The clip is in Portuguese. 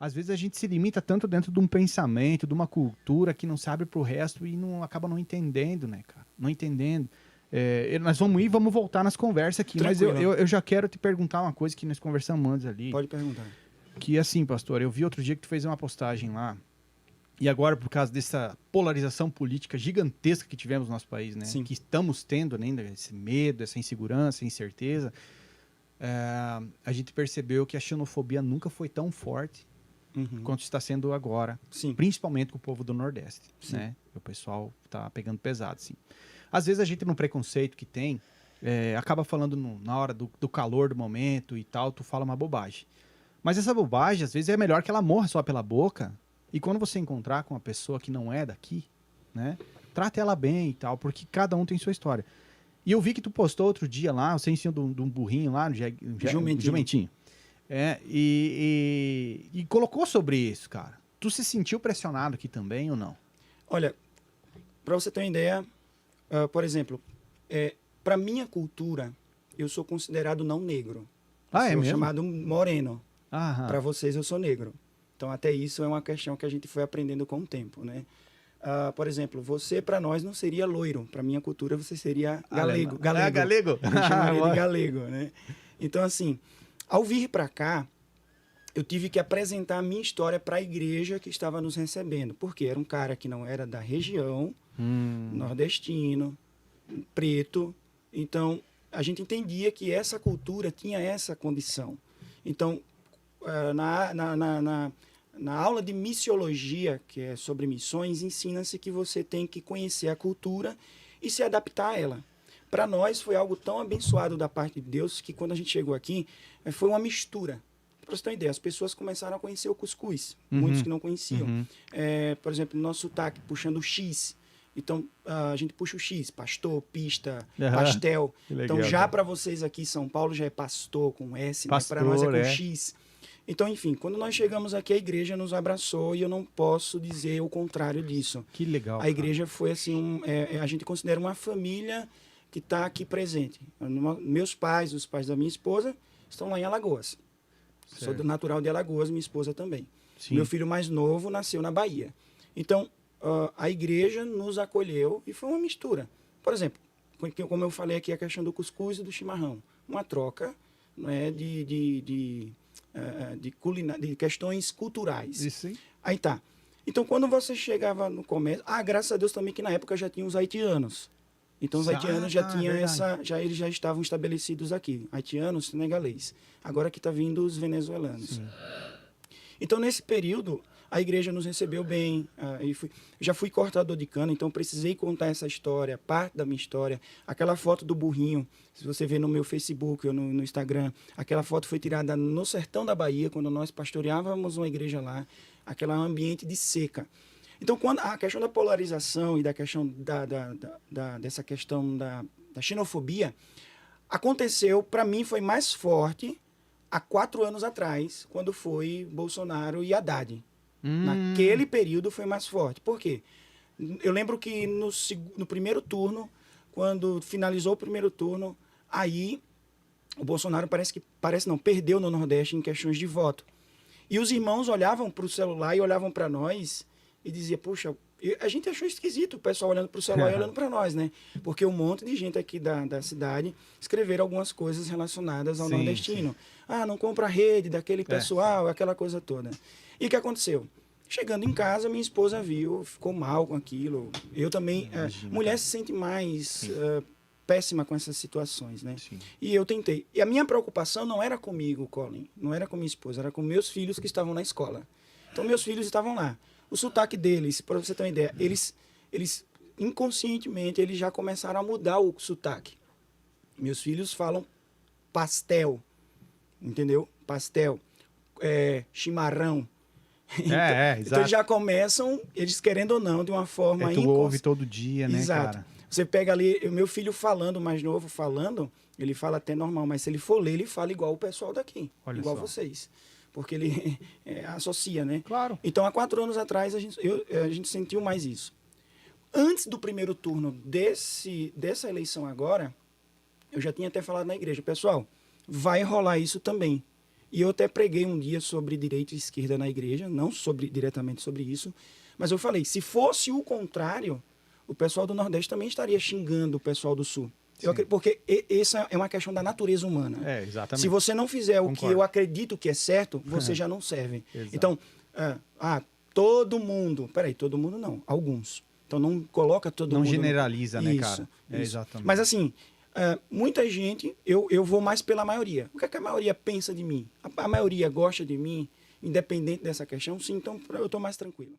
Às vezes a gente se limita tanto dentro de um pensamento, de uma cultura que não se abre pro resto e não acaba não entendendo, né, cara? Não entendendo. Nós vamos voltar nas conversas aqui, mas eu já quero te perguntar uma coisa que nós conversamos antes ali. Pode perguntar. Que assim, pastor, eu vi outro dia que tu fez uma postagem lá, e agora por causa dessa polarização política gigantesca que tivemos no nosso país, né? Sim. Que estamos tendo ainda, esse medo, essa insegurança, incerteza, a gente percebeu que a xenofobia nunca foi tão forte quanto está sendo agora, Sim. principalmente com o povo do Nordeste, né? O pessoal tá pegando pesado, sim. Às vezes a gente, no preconceito que tem, acaba falando na hora do calor do momento e tal, tu fala uma bobagem. Mas essa bobagem, às vezes, é melhor que ela morra só pela boca. E quando você encontrar com uma pessoa que não é daqui, né? Trata ela bem e tal, porque cada um tem sua história. E eu vi que tu postou outro dia lá, você ensinou de um burrinho lá, jumentinho. E colocou sobre isso, cara. Tu se sentiu pressionado aqui também ou não? Olha, para você ter uma ideia, por exemplo, para minha cultura, eu sou considerado não negro. Ah, é sou mesmo? chamado moreno. Para vocês, eu sou negro. Então, até isso é uma questão que a gente foi aprendendo com o tempo, né? Por exemplo, você, para nós, não seria loiro. Para minha cultura, você seria galego. Galego? A gente chamaria de galego, né? Então, assim, ao vir para cá, eu tive que apresentar a minha história para a igreja que estava nos recebendo. Porque era um cara que não era da região, nordestino, preto. Então, a gente entendia que essa cultura tinha essa condição. Então, na aula de missiologia, que é sobre missões, ensina-se que você tem que conhecer a cultura e se adaptar a ela. Para nós foi algo tão abençoado da parte de Deus que quando a gente chegou aqui, foi uma mistura. Para você ter uma ideia, as pessoas começaram a conhecer o cuscuz, muitos que não conheciam. Por exemplo, no nosso sotaque, puxando o X. Então, a gente puxa o X, pastor, pista, pastel. Legal, então, já para vocês aqui em São Paulo, já é pastor com S, né? Para nós é com X. Então, enfim, quando nós chegamos aqui, a igreja nos abraçou e eu não posso dizer o contrário disso. Que legal. A igreja foi assim, a gente considera uma família que está aqui presente. Meus pais, os pais da minha esposa, estão lá em Alagoas. Certo. Sou natural de Alagoas, minha esposa também. Sim. Meu filho mais novo nasceu na Bahia. Então, a igreja nos acolheu e foi uma mistura. Por exemplo, como eu falei aqui, a questão do cuscuz e do chimarrão. Uma troca, não é, de questões culturais. Isso, hein? Aí tá. Então, quando você chegava no comércio... graças a Deus também que na época já tinha os haitianos. Então, os haitianos já tinham eles já estavam estabelecidos aqui. Haitianos, senegalês. Agora que está vindo os venezuelanos. Sim. Então, nesse período, a igreja nos recebeu bem. Já fui cortador de cana, então precisei contar essa história, parte da minha história. Aquela foto do burrinho, se você vê no meu Facebook ou no Instagram, aquela foto foi tirada no sertão da Bahia, quando nós pastoreávamos uma igreja lá, aquele ambiente de seca. Então, quando a questão da polarização e da questão dessa questão da xenofobia aconteceu, para mim, foi mais forte há 4 anos atrás, quando foi Bolsonaro e Haddad. Naquele período foi mais forte. Por quê? Eu lembro que no primeiro turno, quando finalizou o primeiro turno, aí o Bolsonaro perdeu no Nordeste em questões de voto. E os irmãos olhavam para o celular e olhavam para nós e diziam, puxa, a gente achou esquisito o pessoal olhando para o celular e olhando para nós, né? Porque um monte de gente aqui da cidade escreveram algumas coisas relacionadas ao nordestino. Sim. Não compra a rede daquele pessoal, aquela coisa toda. E o que aconteceu? Chegando em casa, minha esposa viu, ficou mal com aquilo. Eu também... mulher se sente mais péssima com essas situações, né? Sim. E eu tentei. E a minha preocupação não era comigo, Colin, não era com minha esposa, era com meus filhos que estavam na escola. Então, meus filhos estavam lá. O sotaque deles, para você ter uma ideia, eles inconscientemente, eles já começaram a mudar o sotaque. Meus filhos falam pastel, entendeu? Pastel, chimarrão. Então eles já começam, eles querendo ou não, de uma forma... Tu ouve todo dia, né, Exato. Cara? Você pega ali, o meu filho falando, mais novo, falando, ele fala até normal, mas se ele for ler, ele fala igual o pessoal daqui, igual vocês. Porque ele associa, né? Claro. Então, há 4 anos atrás, a gente sentiu mais isso. Antes do primeiro turno dessa eleição agora, eu já tinha até falado na igreja, pessoal, vai rolar isso também. E eu até preguei um dia sobre direita e esquerda na igreja, não diretamente sobre isso, mas eu falei, se fosse o contrário, o pessoal do Nordeste também estaria xingando o pessoal do Sul. Porque essa é uma questão da natureza humana. Exatamente. Se você não fizer o que eu acredito que é certo, você já não serve. Então, todo mundo... Peraí, todo mundo não, alguns. Então não coloca todo mundo... Não generaliza, né, cara? Isso. Exatamente. Mas assim, muita gente, eu vou mais pela maioria. O que é que a maioria pensa de mim? A maioria gosta de mim, independente dessa questão? Sim, então eu estou mais tranquilo.